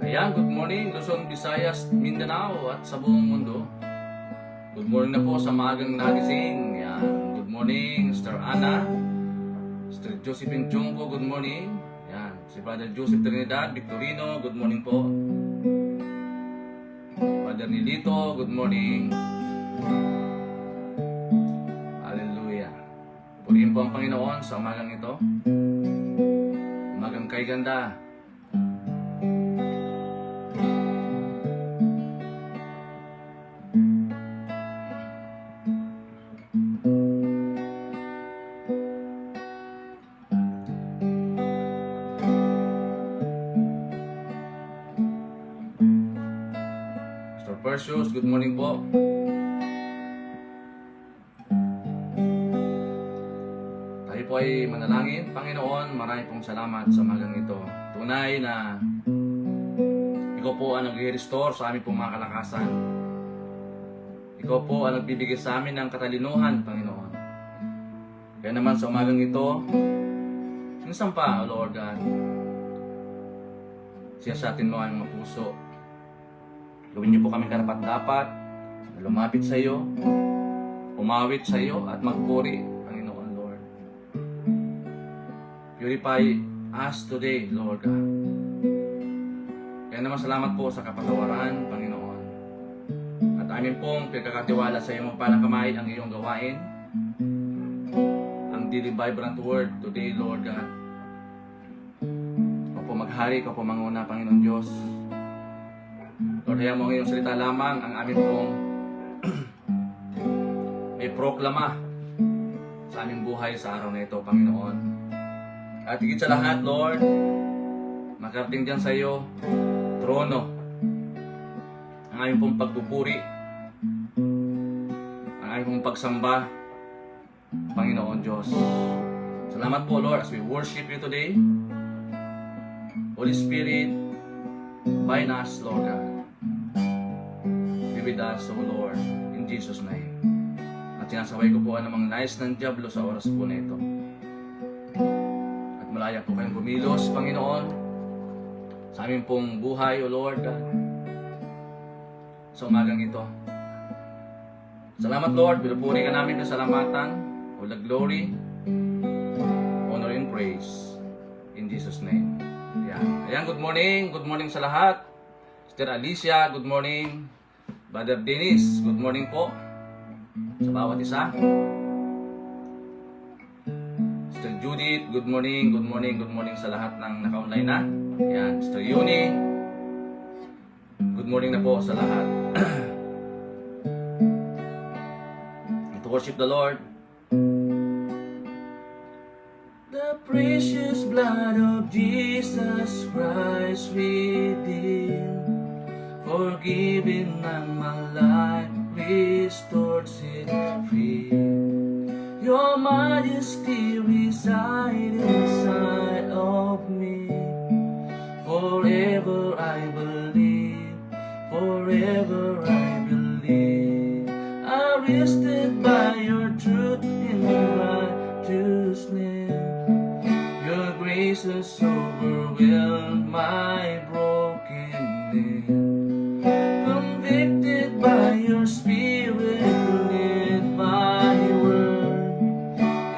Ayan, good morning Luzon, Visayas, Mindanao at sa buong mundo. Good morning na po sa maagang nagising. Ayan, good morning Sister Ana, Sister Josephine Jungko, good morning. Ayan, si Father Joseph Trinidad Victorino, good morning po. Father Nilito, good morning. Hallelujah. Purihin po ang Panginoon sa umagang ito. Umagang kay ganda. Perseus, good morning po. Tayo po ay manalangin. Panginoon, marami pong salamat sa magang ito. Tunay na Ikaw po ang nag-restore sa aming pong mga kalakasan. Ikaw po ang nagbibigay sa amin ng katalinuhan, Panginoon. Kaya naman sa umagang ito, minsan pa, O Lord God, siya sa atin mo ang mga puso. Gawin niyo po kami karapat-dapat na lumapit sa iyo, umawit sa iyo, at magpuri, Panginoon Lord. Purify us today, Lord God. Kaya naman salamat po sa kapatawaran, Panginoon. At amin pong pinagkakatiwala sa iyong mapalang kamay ang iyong gawain, ang daily vibrant word today, Lord God. Ikaw po maghari, ikaw po manguna, Panginoon Diyos. Lord, hayaan mo ang iyong salita lamang ang amin pong may proklama sa aming buhay sa araw na ito, Panginoon. At higit sa lahat, Lord, makarating dyan sa iyo, trono, ang aming pong pagpupuri, ang aming pong pagsamba, Panginoon Diyos. Salamat po, Lord, as we worship you today. Holy Spirit, bind us, Lord God. With us, O Lord, in Jesus' name. At sinasaway ko po ang mga nais ng Diablo sa oras po na ito. At malaya po kayong bumilos, Panginoon, sa aming pong buhay, O Lord, sa umagang ito. Salamat, Lord, pinupuri ka namin kasalamatan, all the glory, honor, and praise, in Jesus' name. Ayan, good morning sa lahat. Sister Alicia, good morning. Brother Dennis, good morning po sa bawat isa. Sister Judith, good morning sa lahat ng naka-online na. Yan, Sister Yuni, good morning na po sa lahat. To worship the Lord. The precious blood of Jesus Christ within, forgiving ng my life, restored, set free. Your majesty reside inside of me. Forever I believe, forever I believe. I'm rested by your truth in your righteousness. Your grace has overwhelmed my brokenness. Convicted by your spirit, led by your word.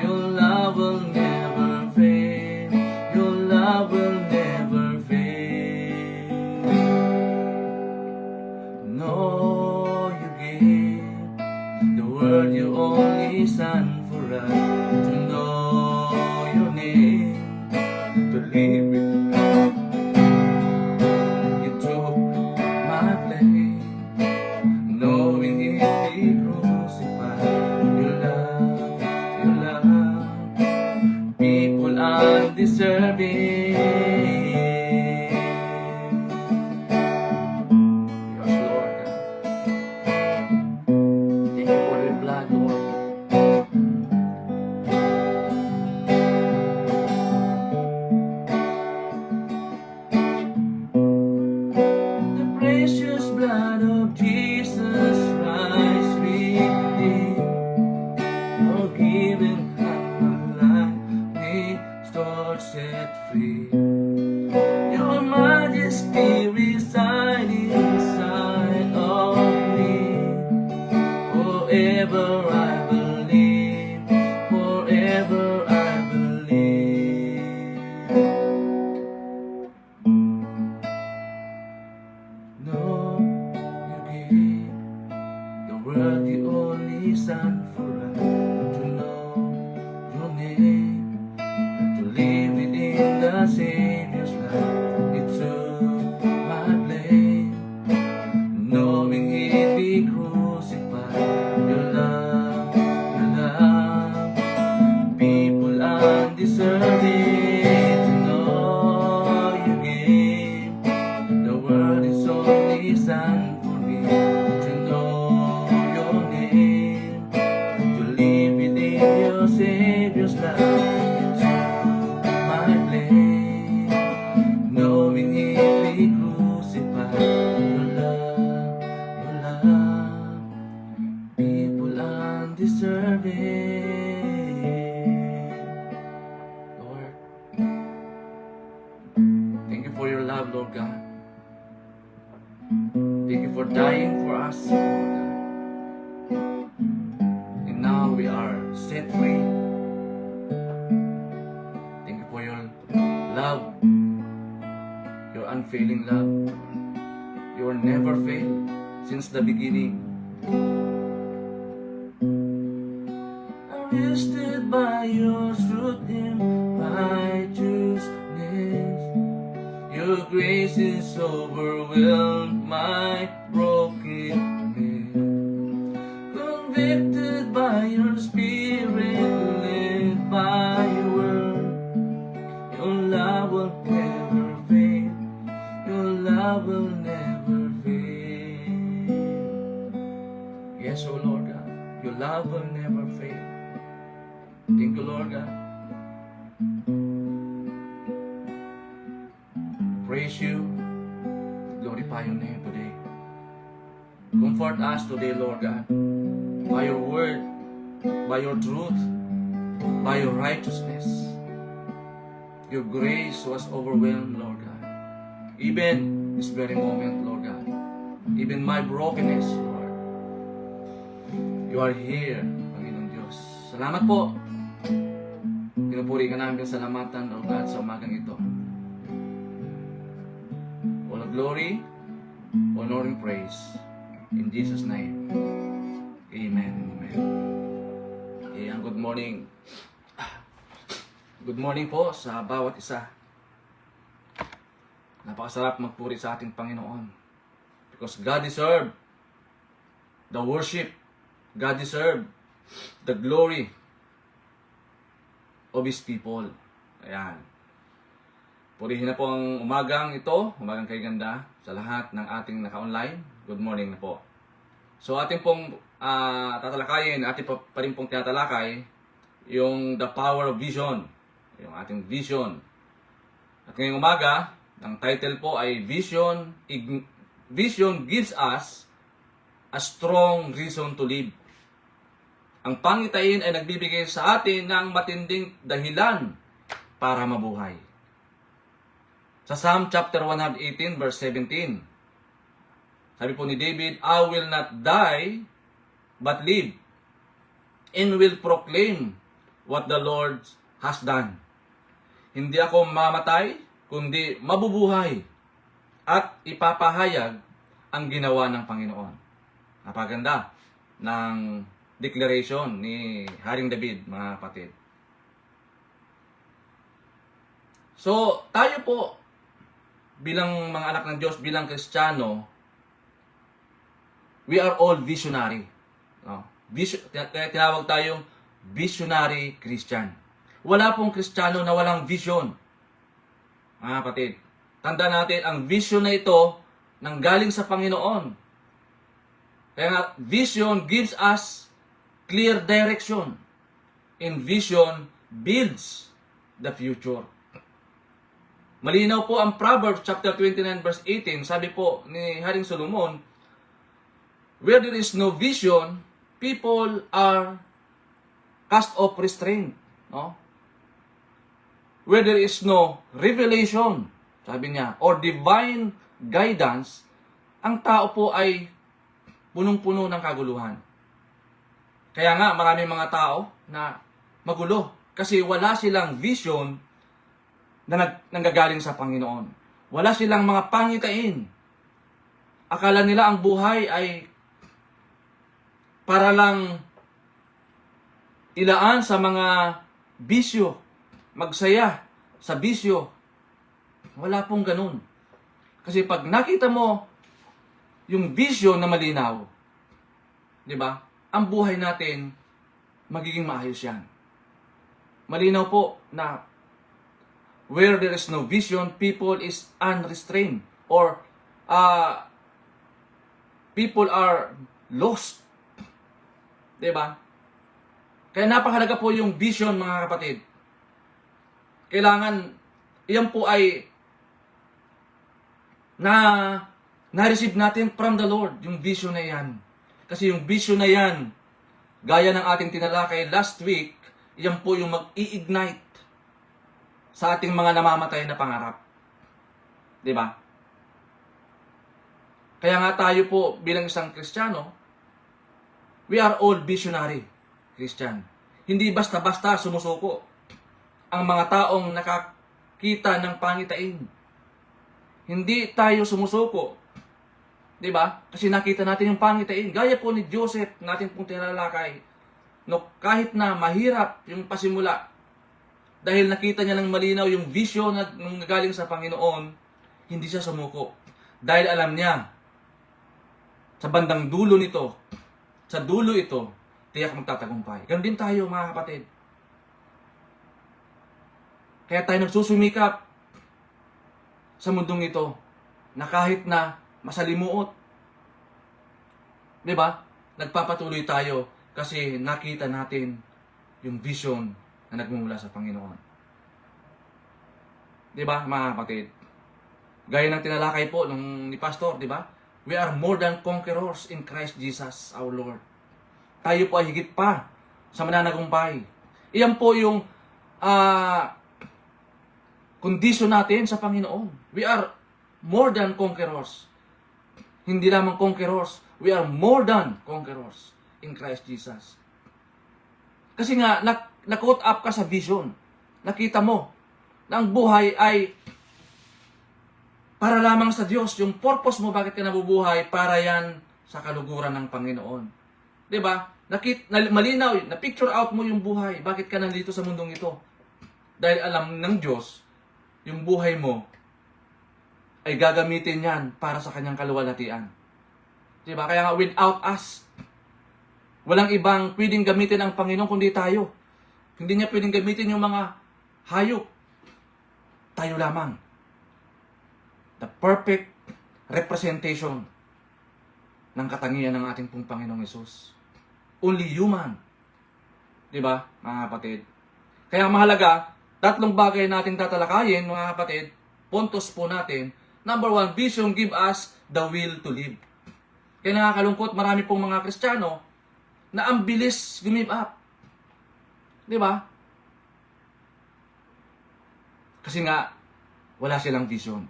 Your love will never fade. Your love will never fade. No, you gave the word your only Son for us to know your name, to live with you. You took love, Lord God. Thank you for dying for us, Lord God. And now we are set free. Thank you for your love, your unfailing love. You are never failed since the beginning. Arrested by your truth and righteousness, your grace is overwhelmed my brokenness. Convicted by your spirit, led by your word, your love will never fail. Your love will never fail. Yes, O Lord God, your love will never fail. Thank you, Lord God. Praise you. Glorify your name today. Comfort us today, Lord God, by your word, by your truth, by your righteousness. Your grace was overwhelmed, Lord God. Even this very moment, Lord God. Even my brokenness, Lord. You are here, Panginoon Diyos. Salamat po. Pinupuri ka namin salamatan, Lord God, sa umagang ito. All the glory, honor, and praise. In Jesus' name. Amen and amen. Ayan, good morning. Good morning po sa bawat isa. Napakasarap magpuri sa ating Panginoon. Because God deserves the worship. God deserves the glory of His people. Ayan. Purihin na po ang umagang ito, umagang kay ganda, sa lahat ng ating naka-online. Good morning na po. So ating pong tatalakayin, ating pa rin pong tinatalakay, yung the power of vision. Yung ating vision. At ngayong umaga, ang title po ay Vision gives us a strong reason to live. Ang pangitain ay nagbibigay sa atin ng matinding dahilan para mabuhay. Sa Psalm chapter 118 verse 17, sabi po ni David, I will not die but live and will proclaim what the Lord has done. Hindi ako mamatay, kundi mabubuhay at ipapahayag ang ginawa ng Panginoon. Napaganda ng declaration ni Haring David, mga kapatid. So, tayo po, bilang mga anak ng Diyos, bilang Kristiyano, we are all visionary. No? Tinawag tayong visionary Christian. Wala pong Kristiyano na walang vision. Mga kapatid, tanda natin, ang vision na ito nanggaling sa Panginoon. Kaya nga, vision gives us clear direction. And vision builds the future. Malinaw po ang Proverbs chapter 29 verse 18. Sabi po ni Haring Solomon, where there is no vision, people are cast off restraint. No? Where there is no revelation, sabi niya, or divine guidance, ang tao po ay punong-puno ng kaguluhan. Kaya nga, maraming mga tao na magulo kasi wala silang vision na nanggagaling sa Panginoon. Wala silang mga pangitain. Akala nila ang buhay ay para lang ilaan sa mga bisyo, magsaya sa bisyo. Wala pong ganun. Kasi pag nakita mo yung bisyo na malinaw, di ba? Ang buhay natin, magiging maayos yan. Malinaw po na where there is no vision, people is unrestrained. Or people are lost. Diba? Kaya napakahalaga po yung vision, mga kapatid. Kailangan, iyan po ay na-receive natin from the Lord, yung vision na yan. Kasi yung vision na yan, gaya ng ating tinalakay last week, yan po yung mag-i-ignite sa ating mga namamatay na pangarap. Di ba? Kaya nga tayo po bilang isang Kristiyano, we are all visionary Christian. Hindi basta-basta sumusuko ang mga taong nakakita ng pangitain. Hindi tayo sumusuko. Di ba? Kasi nakita natin yung pangitain. Gaya po ni Joseph, natin pong tinalakay. No, kahit na mahirap yung pasimula, dahil nakita niya ng malinaw yung vision na nung galing sa Panginoon, hindi siya sumuko. Dahil alam niya, sa bandang dulo nito, sa dulo ito, tiyak magtatagumpay. Ganun din tayo, mga kapatid. Kaya tayo nagsusumikap sa mundong ito na kahit na masalimuot, di ba? Nagpapatuloy tayo kasi nakita natin yung vision na nagmumula sa Panginoon. Di ba, mga kapatid? Gaya ng tinalakay po ni Pastor, di ba? We are more than conquerors in Christ Jesus, our Lord. Tayo po ay higit pa sa mananagumpay. Iyan po yung kondisyon natin sa Panginoon. We are more than conquerors. Hindi lamang conquerors, we are more than conquerors in Christ Jesus. Kasi nga, na-caught up ka sa vision. Nakita mo na ang buhay ay para lamang sa Diyos. Yung purpose mo, bakit ka nabubuhay, para yan sa kaluguran ng Panginoon. Diba? Malinaw, na-picture out mo yung buhay. Bakit ka nandito sa mundong ito? Dahil alam ng Diyos, yung buhay mo ay gagamitin yan para sa kanyang kaluwalhatian. Diba? Kaya nga, without us, walang ibang pwedeng gamitin ang Panginoon kundi tayo. Hindi niya pwedeng gamitin yung mga hayop. Tayo lamang. The perfect representation ng katangian ng ating pong Panginoong Hesus. Only human. Diba, mga kapatid? Kaya mahalaga, tatlong bagay natin tatalakayin, mga kapatid, puntos po natin. Number one, vision give us the will to live. Kaya nakakalungkot, marami pong mga Kristiyano na ang bilis give up. Di ba? Kasi nga, wala silang vision.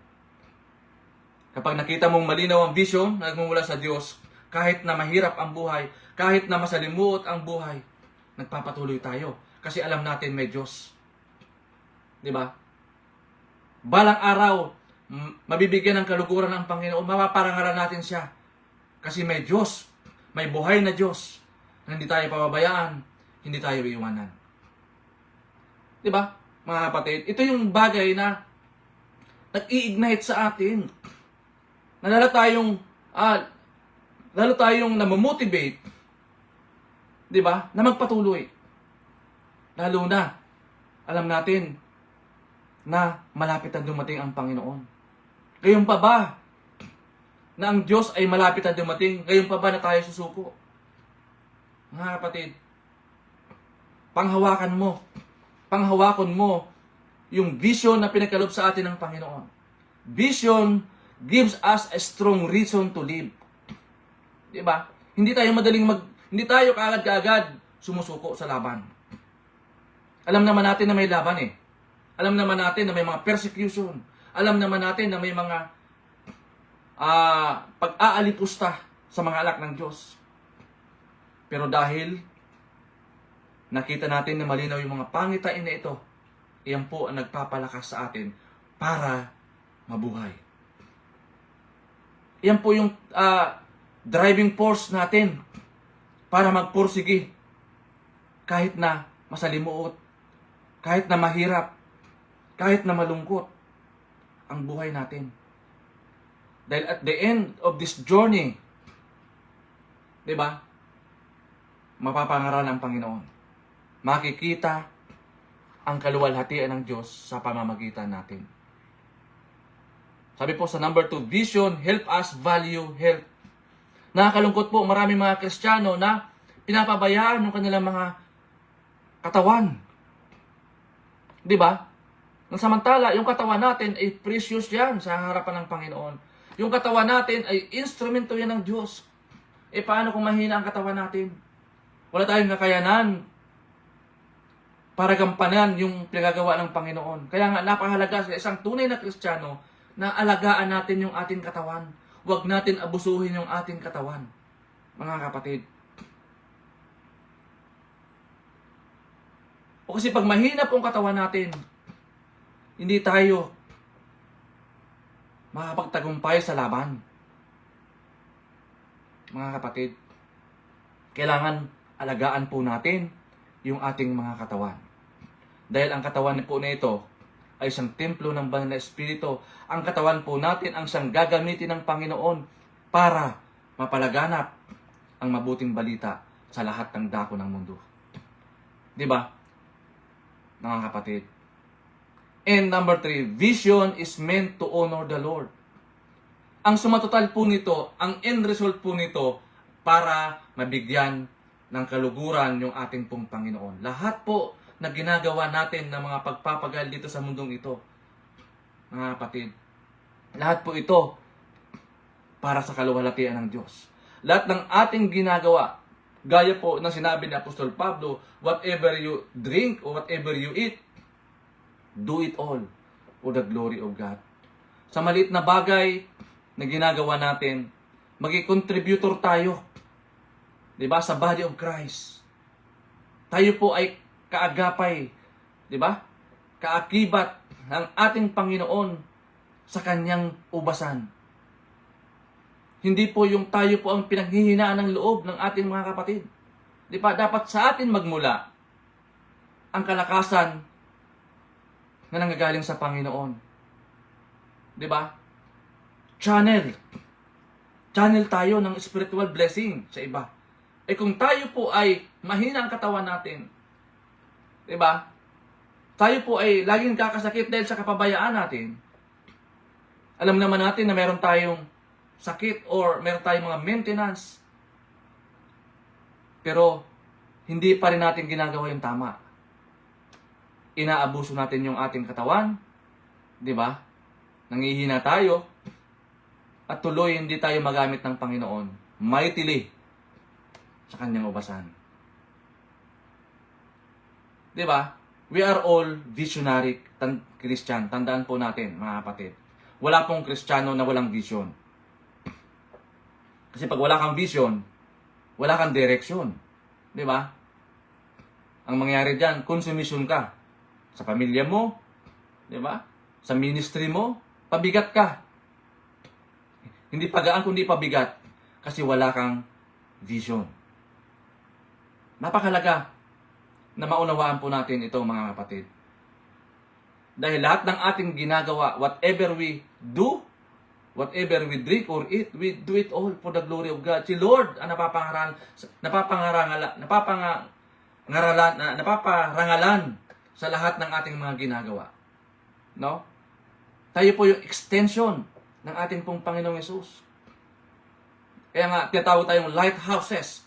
Kapag nakita mong malinaw ang vision na nagmumula sa Diyos, kahit na mahirap ang buhay, kahit na masalimuot ang buhay, nagpapatuloy tayo. Kasi alam natin may Diyos. Di ba? Balang araw, mabibigyan ng kaluguran ng Panginoon, mapaparangalan natin siya. Kasi may Diyos, may buhay na Diyos, na hindi tayo pababayaan, hindi tayo iiwanan. Di ba, mga kapatid? Ito yung bagay na nag-i-ignite sa atin. Na lalo tayong namomotivate, di ba, na magpatuloy. Lalo na, alam natin na malapit na dumating ang Panginoon. Ngayon pa ba na ang Diyos ay malapit na dumating? Ngayon pa ba na tayo susuko? Mga kapatid, panghawakan mo yung vision na pinagkaloob sa atin ng Panginoon. Vision gives us a strong reason to live. Diba? Hindi tayo kaagad-kaagad sumusuko sa laban. Alam naman natin na may laban eh. Alam naman natin na may mga persecution. Alam naman natin na may mga pag-aalipusta sa mga anak ng Diyos. Pero dahil nakita natin na malinaw yung mga pangitain na ito, iyan po ang nagpapalakas sa atin para mabuhay. Iyan po yung driving force natin para magpursige kahit na masalimuot, kahit na mahirap, kahit na malungkot ang buhay natin. Dahil at the end of this journey, di ba, mapapangaral ng Panginoon. Makikita ang kaluwalhatian ng Diyos sa pamamagitan natin. Sabi po sa number 2, vision help us value health. Nakakalungkot po, maraming mga Kristiyano na pinapabayaan ng kanilang mga katawan. Di ba? Nang samantala, yung katawan natin ay precious yan sa harapan ng Panginoon. Yung katawan natin ay instrumento yan ng Diyos. E paano kung mahina ang katawan natin? Wala tayong kakayanan para gampanan yung pinagagawa ng Panginoon. Kaya nga napakahalaga sa isang tunay na Kristiyano na alagaan natin yung ating katawan. Huwag natin abusuhin yung ating katawan, mga kapatid. O kasi pag mahina pong katawan natin, hindi tayo makakapagtagumpay sa laban. Mga kapatid, kailangan alagaan po natin yung ating mga katawan. Dahil ang katawan po na ito ay isang templo ng banal na Espiritu. Ang katawan po natin ang siyang gagamitin ng Panginoon para mapalaganap ang mabuting balita sa lahat ng dako ng mundo. Di ba? Mga kapatid. And number 3, vision is meant to honor the Lord. Ang sumatotal po nito, ang end result po nito, para mabigyan ng kaluguran yung ating pong Panginoon. Lahat po na ginagawa natin ng mga pagpapagal dito sa mundong ito, mga kapatid, lahat po ito para sa kaluwalhatian ng Diyos. Lahat ng ating ginagawa, gaya po ng sinabi ni Apostol Pablo, whatever you drink or whatever you eat, do it all for the glory of God. Sa maliit na bagay na ginagawa natin, magi-contributor tayo, di ba, sa body of Christ. Tayo po ay kaagapay, di ba? Kaakibat ng ating Panginoon sa kanyang ubasan. Hindi po yung tayo po ang pinaghihinaan ng loob ng ating mga kapatid. Di ba? Dapat sa atin magmula ang kalakasan na nanggagaling sa Panginoon. Di ba? Channel tayo ng spiritual blessing sa iba. Eh kung tayo po ay mahina ang katawan natin, di ba? Tayo po ay laging kakasakit dahil sa kapabayaan natin. Alam naman natin na meron tayong sakit or meron tayong mga maintenance. Pero hindi pa rin natin ginagawa yung tama. Inaabuso natin yung ating katawan, di ba? Nangihina tayo at tuloy hindi tayo magamit ng Panginoon mightily sa kanyang ubasan. Di ba? We are all visionary Christian. Tandaan po natin, mga kapatid. Wala pong Kristiyano na walang vision. Kasi pag wala kang vision, wala kang direksyon. Di ba? Ang mangyari dyan, consumption ka. Sa pamilya mo, di ba? Sa ministry mo, pabigat ka. Hindi pagaan kundi pabigat kasi wala kang vision. Napakalaga na maunawaan po natin ito, mga kapatid. Dahil lahat ng ating ginagawa, whatever we do, whatever we drink or eat, we do it all for the glory of God. Si Lord ang napaparangalan sa lahat ng ating mga ginagawa. No? Tayo po yung extension ng ating pong Panginoong Yesus. Kaya nga, tinatawag tayong lighthouses.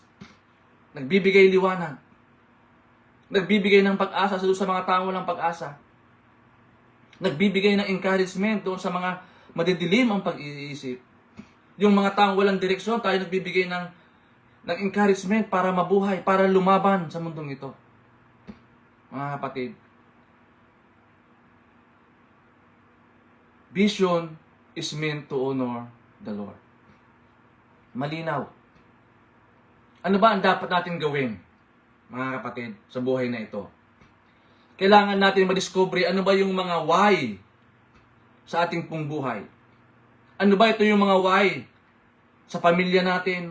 Nagbibigay liwanag. Nagbibigay ng pag-asa sa mga taong walang pag-asa. Nagbibigay ng encouragement doon sa mga madidilim ang pag-iisip. Yung mga taong walang direksyon, tayo nagbibigay ng encouragement para mabuhay, para lumaban sa mundong ito. Mga kapatid, vision is meant to honor the Lord. Malinaw. Ano ba ang dapat natin gawin, mga kapatid, sa buhay na ito? Kailangan natin madiscover ano ba yung mga why sa ating pong buhay. Ano ba ito yung mga why sa pamilya natin,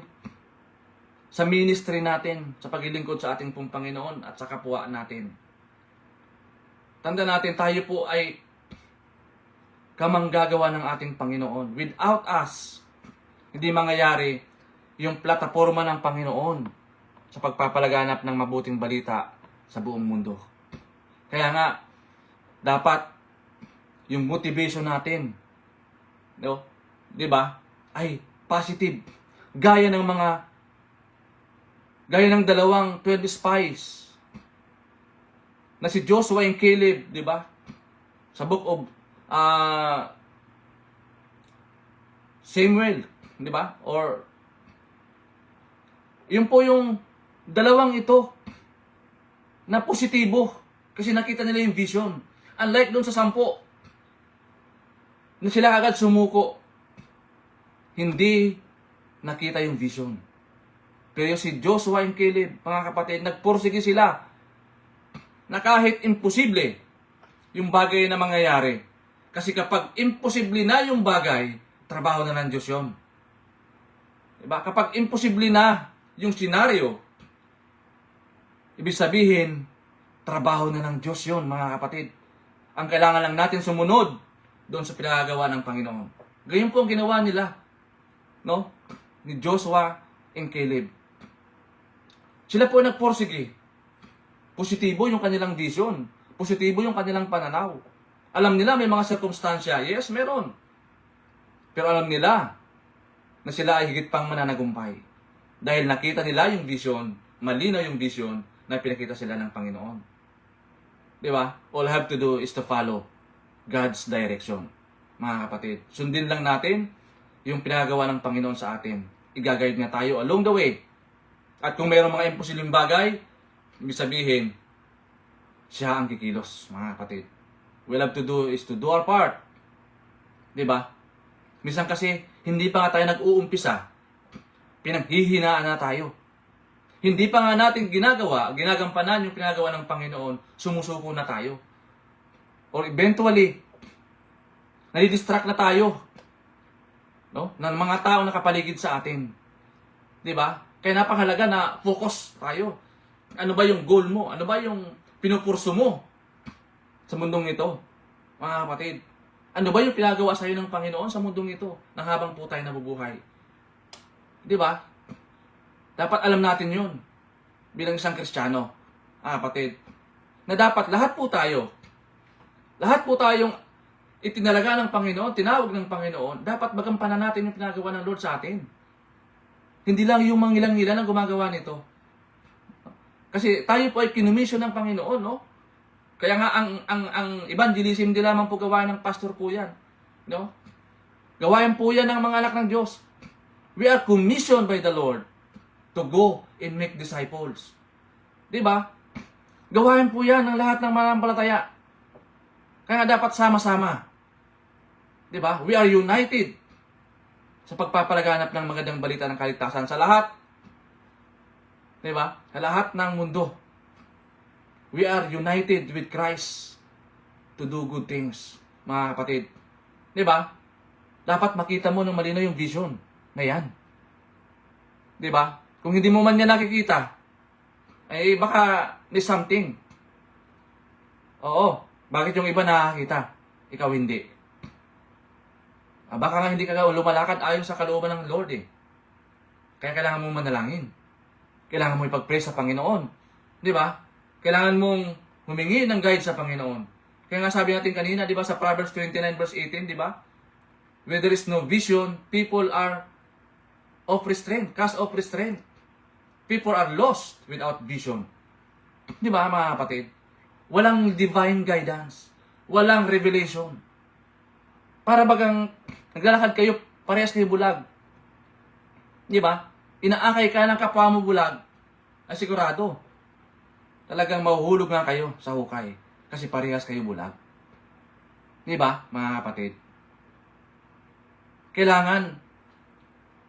sa ministry natin, sa paglilingkod sa ating pong Panginoon at sa kapwa natin. Tanda natin, tayo po ay kamanggagawa ng ating Panginoon. Without us, hindi mangyayari yung plataforma ng Panginoon sa pagpapalaganap ng mabuting balita sa buong mundo. Kaya nga, dapat yung motivation natin, no? 'Di ba? Ay positive. Gaya ng dalawang 12 spies na si Joshua and Caleb, 'di ba? Sa book of Samuel, 'di ba? Or yun po yung dalawang ito na positibo kasi nakita nila yung vision. Unlike doon sa 10. na sila agad sumuko. Hindi nakita yung vision. Pero si Joshua and Caleb, mga kapatid, nagpursige sila na kahit imposible yung bagay na mangyayari. Kasi kapag imposible na yung bagay, trabaho na ng Diyos yun. Diba? Kapag imposible na yung senaryo, ibig sabihin, trabaho na ng Diyos yun, mga kapatid. Ang kailangan lang natin sumunod doon sa pinagagawa ng Panginoon. Ganyan po ang ginawa nila, no? Ni Joshua and Caleb. Sila po nagporsige. Positibo yung kanilang vision. Positibo yung kanilang pananaw. Alam nila may mga sirkumstansya. Yes, meron. Pero alam nila na sila ay higit pang mananagumpay. Dahil nakita nila yung vision, malinaw yung vision na pinakita sila ng Panginoon. Di ba? All I have to do is to follow God's direction. Mga kapatid, sundin lang natin yung pinagawa ng Panginoon sa atin. Igagayad nga tayo along the way. At kung mayroong mga imposibleng bagay, ibig sabihin, siya ang kikilos, mga kapatid. What we have to do is to do our part. Di ba? Minsan kasi, hindi pa nga tayo nag-uumpisa, pinaghihinaan na tayo. Hindi pa nga natin ginagampanan yung pinagawa ng Panginoon, sumusuko na tayo. Or eventually, nadidistract na tayo, no? Ng mga tao na kapaligid sa atin. Di ba? Kaya napakahalaga na focus tayo. Ano ba yung goal mo? Ano ba yung pinupurso mo sa mundong ito? Mga kapatid, ano ba yung pinagawa sa iyo ng Panginoon sa mundong ito nang habang po tayo nabubuhay? Di ba? Dapat alam natin yun bilang isang Kristiyano. Kapatid, na dapat lahat po tayong itinalaga ng Panginoon, tinawag ng Panginoon, dapat magampanan natin yung pinagawa ng Lord sa atin. Hindi lang yung mangilang-ngilan ang gumagawa nito. Kasi tayo po ay kinumisyon ng Panginoon, no? Kaya nga ang evangelism di lamang po gawain ng pastor po yan, no? Gawain po yan ng mga anak ng Diyos. We are commissioned by the Lord to go and make disciples. Di ba? Gawain po yan ng lahat ng mananampalataya. Kaya dapat sama-sama. Di ba? We are united sa pagpapalaganap ng magandang balita ng kaligtasan sa lahat. Di ba? Sa lahat ng mundo. We are united with Christ to do good things, mga kapatid. Di ba? Dapat makita mo ng malinaw yung vision na yan. Di ba? Kung hindi mo man yan nakikita, ay baka may something. Oo. Bakit yung iba nakakita? Ikaw hindi. Baka nga hindi ka lumalakad ayon sa kalooban ng Lord eh. Kaya kailangan mong manalangin. Kailangan mo ipag-pray sa Panginoon. Di ba? Kailangan mong humingi ng guide sa Panginoon. Kaya nga sabi natin kanina, di ba, sa Proverbs 29 verse 18, di ba? Where there is no vision, people are of restraint, cast of restraint. People are lost without vision. Di ba, mga kapatid? Walang divine guidance. Walang revelation. Para bagang naglalakad kayo, parehas kayo bulag. Di ba? Inaakay ka ng kapwa mo bulag, ay sigurado. Talagang mahuhulog nga kayo sa hukay. Kasi parehas kayo bulag. Di ba, mga kapatid? Kailangan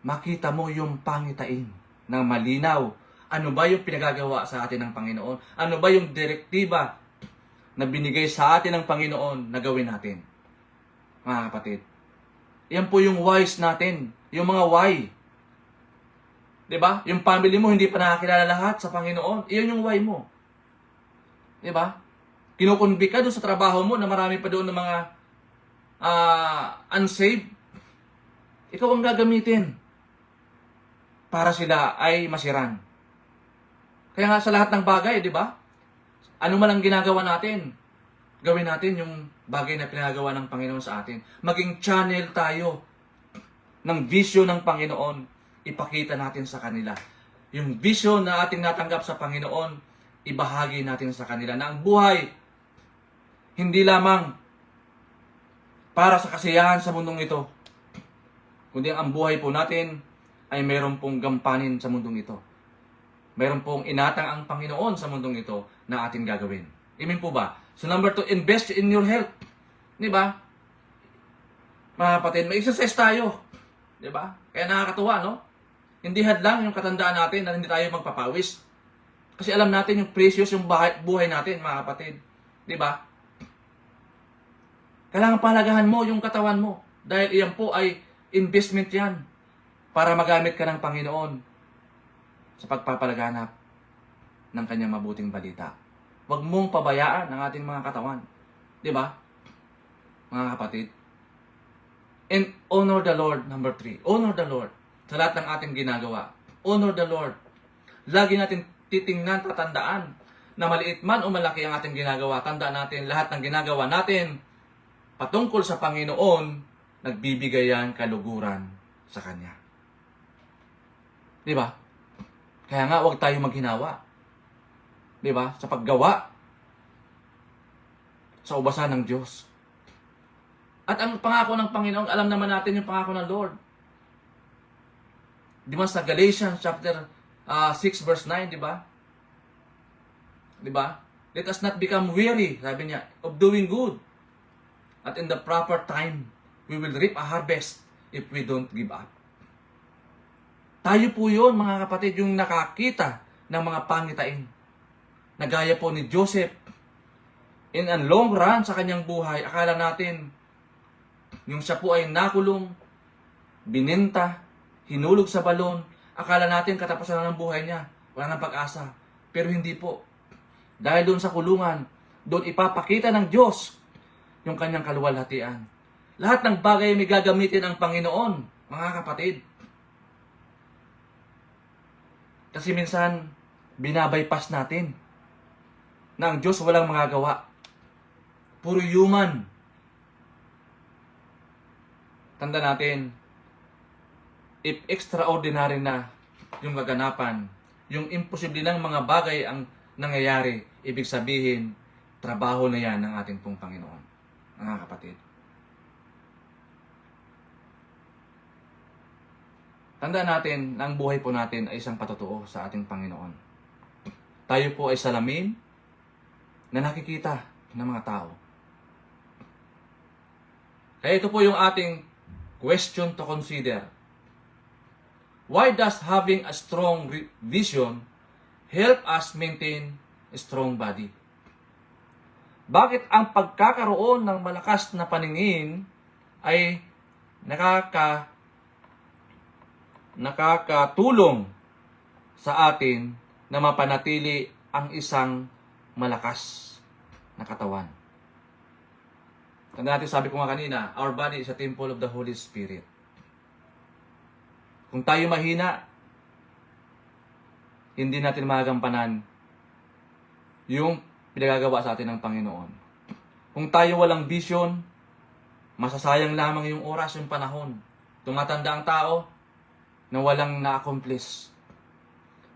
makita mo yung pangitain ng malinaw. Ano ba yung pinagagawa sa atin ng Panginoon? Ano ba yung direktiba na binigay sa atin ng Panginoon na gawin natin? Mga kapatid. Yan po yung whys natin. Yung mga why. Diba? Yung family mo hindi pa nakakilala lahat sa Panginoon. Iyon yung why mo. Diba? Kinukunbi ka doon sa trabaho mo na marami pa doon ng mga unsaved. Ikaw ang gagamitin para sila ay masiran. Kaya nga sa lahat ng bagay, di ba? Ano man ang ginagawa natin, gawin natin yung bagay na pinagawa ng Panginoon sa atin. Maging channel tayo ng vision ng Panginoon, ipakita natin sa kanila. Yung vision na ating natanggap sa Panginoon, ibahagi natin sa kanila na ang buhay, hindi lamang para sa kasiyahan sa mundong ito, kundi ang buhay po natin ay mayroon pong gampanin sa mundong ito. Mayroon pong inatang ang Panginoon sa mundong ito na ating gagawin. Amen po ba? So number 2, invest in your health. Di ba? Mga kapatid, may exercise tayo. Di ba? Kaya nakakatuwa, no? Hindi hadlang yung katandaan natin na hindi tayo magpapawis. Kasi alam natin yung precious yung buhay natin, mga kapatid. Di ba? Kailangan palagahan mo yung katawan mo. Dahil iyan po ay investment yan para magamit ka ng Panginoon sa pagpapalaganap ng kanyang mabuting balita. Huwag mong pabayaan ang ating mga katawan. Di ba? Mga kapatid. And honor the Lord, number 3. Honor the Lord sa lahat ng ating ginagawa. Honor the Lord. Lagi natin titingnan, tatandaan na maliit man o malaki ang ating ginagawa. Tandaan natin lahat ng ginagawa natin patungkol sa Panginoon, nagbibigay yan kaluguran sa Kanya. Di ba? Kaya nga, huwag tayo maghinawa. Di ba? Sa paggawa sa ubasan ng Diyos. At ang pangako ng Panginoon, alam naman natin yung pangako ng Lord. Di ba sa Galatians chapter 6 verse 9, di ba? Di ba? Let us not become weary, sabi niya, of doing good. At in the proper time, we will reap a harvest if we don't give up. Tayo po yun, mga kapatid, yung nakakita ng mga pangitain. Nagaya po ni Joseph. In a long run sa kanyang buhay, akala natin, yung siya po ay nakulong, bininta, hinulog sa balon, akala natin katapusan na ng buhay niya. Wala nang pag-asa. Pero hindi po. Dahil doon sa kulungan, doon ipapakita ng Diyos yung kanyang kaluwalhatian. Lahat ng bagay may gagamitin ang Panginoon, mga kapatid. Kasi minsan, binabypass natin na ang Diyos walang magagawa. Puro human. Tanda natin, if extraordinary na yung kaganapan, yung imposible ng mga bagay ang nangyayari, ibig sabihin, trabaho na yan ng ating pong Panginoon. Mga kapatid. Tandaan natin na ang buhay po natin ay isang patotoo sa ating Panginoon. Tayo po ay salamin na nakikita ng mga tao. Kaya ito po yung ating question to consider. Why does having a strong vision help us maintain a strong body? Bakit ang pagkakaroon ng malakas na paningin ay nakakatulong sa atin na mapanatili ang isang malakas na katawan? Tanda natin, sabi ko nga kanina, our body is a temple of the Holy Spirit. Kung tayo mahina, hindi natin magagampanan yung pinagagawa sa atin ng Panginoon. Kung tayo walang vision, masasayang lamang yung oras, yung panahon. Tumatanda ang tao na walang na-accomplish.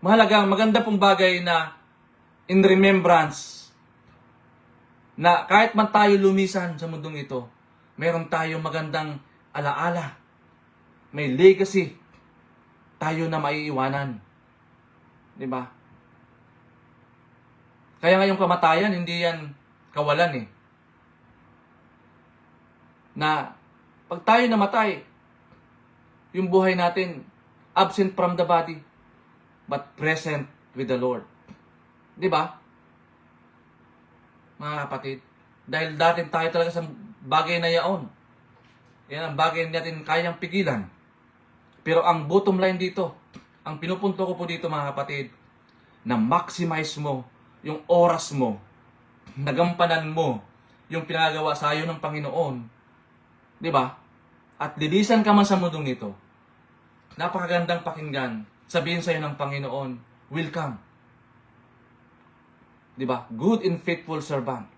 Mahalagang, maganda pong bagay na in remembrance na kahit man tayo lumisan sa mundong ito, meron tayong magandang alaala. May legacy tayo na maiiwanan. Di ba? Kaya ngayong kamatayan, hindi yan kawalan eh. Na pag tayo namatay, yung buhay natin, absent from the body, but present with the Lord. Di ba? Mga kapatid, dahil dati tayo talaga sa bagay na yaon. Yan ang bagay natin kayang pigilan. Pero ang bottom line dito, ang pinupunto ko po dito mga kapatid, na maximize mo yung oras mo, nagampanan mo yung pinagawa sa iyo ng Panginoon. Di ba? At lilisan ka man sa mundong ito, napakagandang pakinggan, sabihin sa iyo ng Panginoon, welcome. Di ba? Good and faithful servant.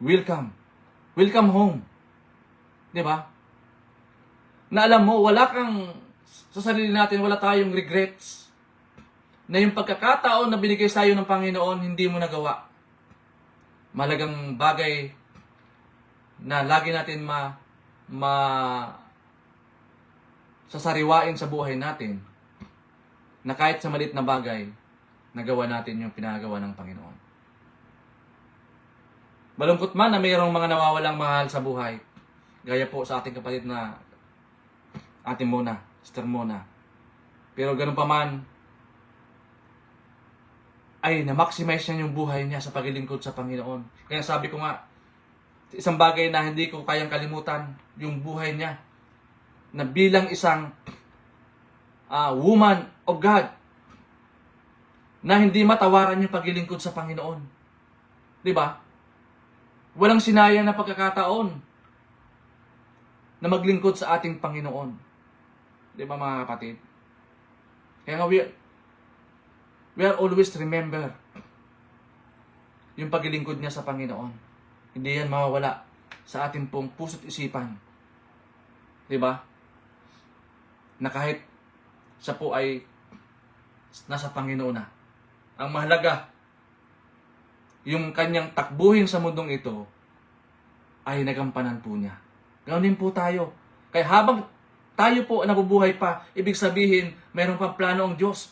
Welcome. Welcome home. Di ba? Na alam mo, wala kang, sa sarili natin, wala tayong regrets. Na yung pagkakataon na binigay sa iyo ng Panginoon, hindi mo nagawa. Malagang bagay na lagi natin sasariwain sa buhay natin, na kahit sa maliit na bagay, nagawa natin yung pinagawa ng Panginoon. Malungkot man na mayroong mga nawawalang mahal sa buhay. Gaya po sa ating kapatid na Ate Mona, Sister Mona. Pero ganun pa man, ay na-maximize niya yung buhay niya sa paglilingkod sa Panginoon. Kaya sabi ko nga, isang bagay na hindi ko kayang kalimutan, yung buhay niya na bilang isang woman of God na hindi matawaran yung paglilingkod sa Panginoon. Di ba? Walang sinayang na pagkakataon na maglingkod sa ating Panginoon. Di ba mga kapatid? Kaya nga we are always remember yung paglilingkod niya sa Panginoon. Hindi yan mawawala sa ating pong puso't isipan. Di ba? Na kahit siya po ay nasa Panginoon na. Ang mahalaga, yung kanyang takbuhin sa mundong ito ay nagampanan po niya. Ganoon din po tayo. Kaya habang tayo po nabubuhay pa, ibig sabihin, mayroon pang plano ang Diyos.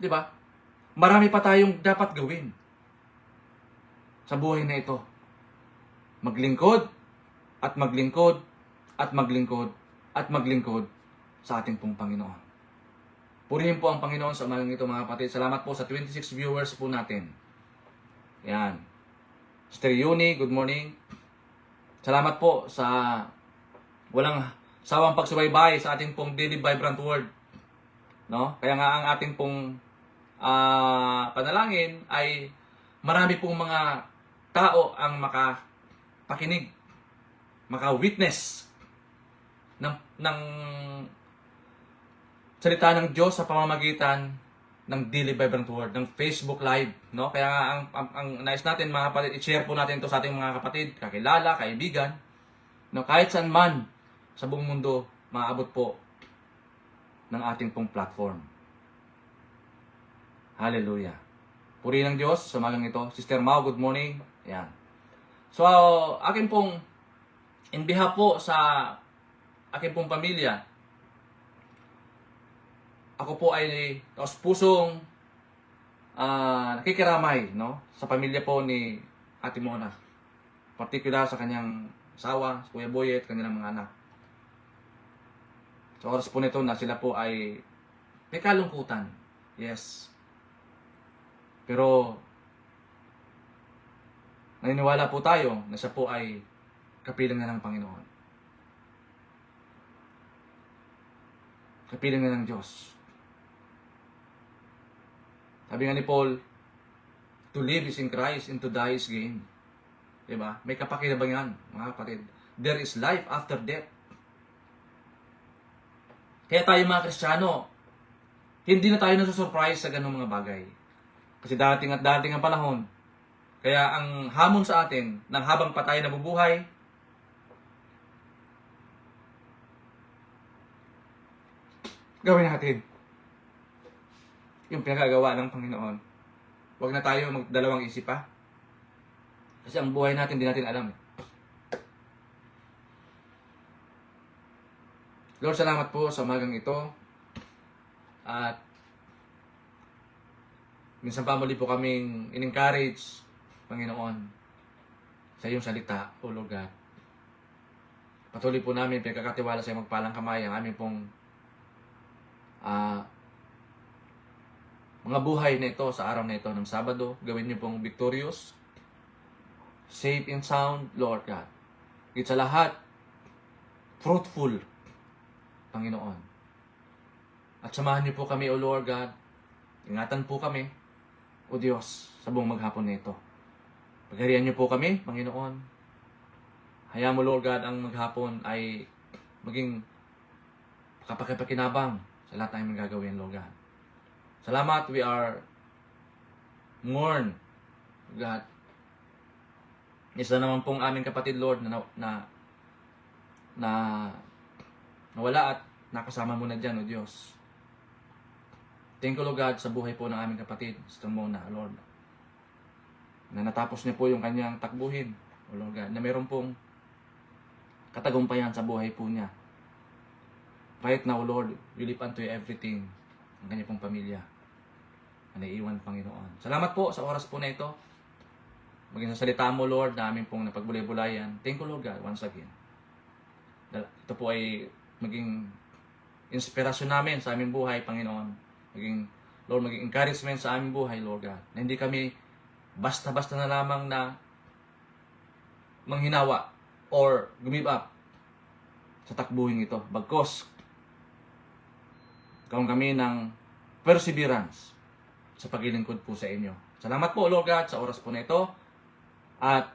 Di ba? Marami pa tayong dapat gawin sa buhay na ito. Maglingkod at maglingkod at maglingkod at maglingkod sa ating pong Panginoon. Purihin po ang Panginoon sa umagang ito mga kapatid. Salamat po sa 26 viewers po natin. Yan. Sister Yuni, good morning. Salamat po sa walang sawang pagsubaybay sa ating pong Daily Vibrant Word. No? Kaya nga ang ating pong panalangin ay marami pong mga tao ang makapakinig, maka-witness ng salita ng Diyos sa pamamagitan ng Daily Vibrant Word, ng Facebook Live, no? Kaya nga ang nais natin mga kapatid, i-share po natin ito sa ating mga kapatid, kakilala, kaibigan, no? Kahit saan man sa buong mundo, maaabot po ng ating pong platform. Hallelujah. Puri ng Diyos sa umagang ito. Sister Mau, good morning. Ayan. So, akin pong, in behalf po sa akin pong pamilya, ako po ay taos-pusong nakikiramay, no? Sa pamilya po ni Ate Mona. Particular sa kanyang asawa, sa Kuya Boy at kanilang mga anak. Sa oras po nito na sila po ay may kalungkutan. Yes. Pero naniniwala po tayo na siya po ay kapiling na ng Panginoon. Kapiling na ng Diyos. Sabi nga ni Paul, to live is in Christ and to die is gain. Diba? May kapakinabangan, mga kapatid. There is life after death. Kaya tayo mga Kristiyano, hindi na tayo nasusurprise sa ganung mga bagay. Kasi dating at dating ang panahon. Kaya ang hamon sa atin, nang habang pa tayo nabubuhay, gawin natin yung pinagagawa ng Panginoon. Huwag na tayo magdalawang isip pa. Kasi ang buhay natin, hindi natin alam. Lord, salamat po sa umagang ito. At minsan pa muli po kaming in-encourage, Panginoon, sa iyong salita, O Lord God. Patuloy po namin pinagkakatiwala sa iyong magpalang kamay ang aming pong mga buhay na ito sa araw na ito ng Sabado. Gawin niyo pong victorious, safe and sound, Lord God. Higit sa lahat, fruitful, Panginoon. At samahan niyo po kami, O Lord God. Ingatan po kami, O Diyos, sa buong maghapon na ito. Pagharian niyo po kami, Panginoon. Hayaan mo, Lord God, ang maghapon ay maging kapakipakinabang sa lahat ng aming gagawin, Lord God. Salamat, we are mourn, God. Isa naman pong aming kapatid, Lord, na nawala at nakasama mo na dyan, O Diyos. Thank you, Lord God, sa buhay po ng aming kapatid, Sister Mona, Lord. Na natapos niya po yung kanyang takbuhin, O Lord God, na meron pong katagumpayan sa buhay po niya. Right now, Lord, we live unto you everything, ang kanya pong pamilya, na naiiwan, Panginoon. Salamat po sa oras po na ito. maging sa salita mo, Lord, na amin pong napagbulay-bulayan. Thank you, Lord God, once again. Ito po ay maging inspirasyon namin sa aming buhay, Panginoon. Lord, maging encouragement sa aming buhay, Lord God. Na hindi kami basta-basta na lamang na manghinawa or give up sa takbuhin ito. Bagkos, gawin kami ng perseverance sa paglilingkod po sa inyo. Salamat po, Lord God, sa oras po na ito. At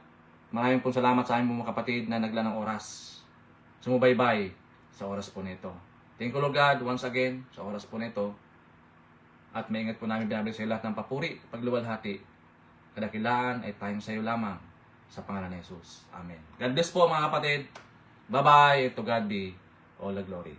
maraming po salamat sa aming mga kapatid na naglaan ng oras. Sumubaybay sa oras po na ito. Thank you, Lord God, once again, sa oras po na ito. At maingat po namin binabalik sa lahat ng papuri, pagluwalhati, kadakilaan ay tayong sa iyo lamang sa pangalan ni Jesus. Amen. God bless po mga kapatid. Bye-bye. To God be all the glory.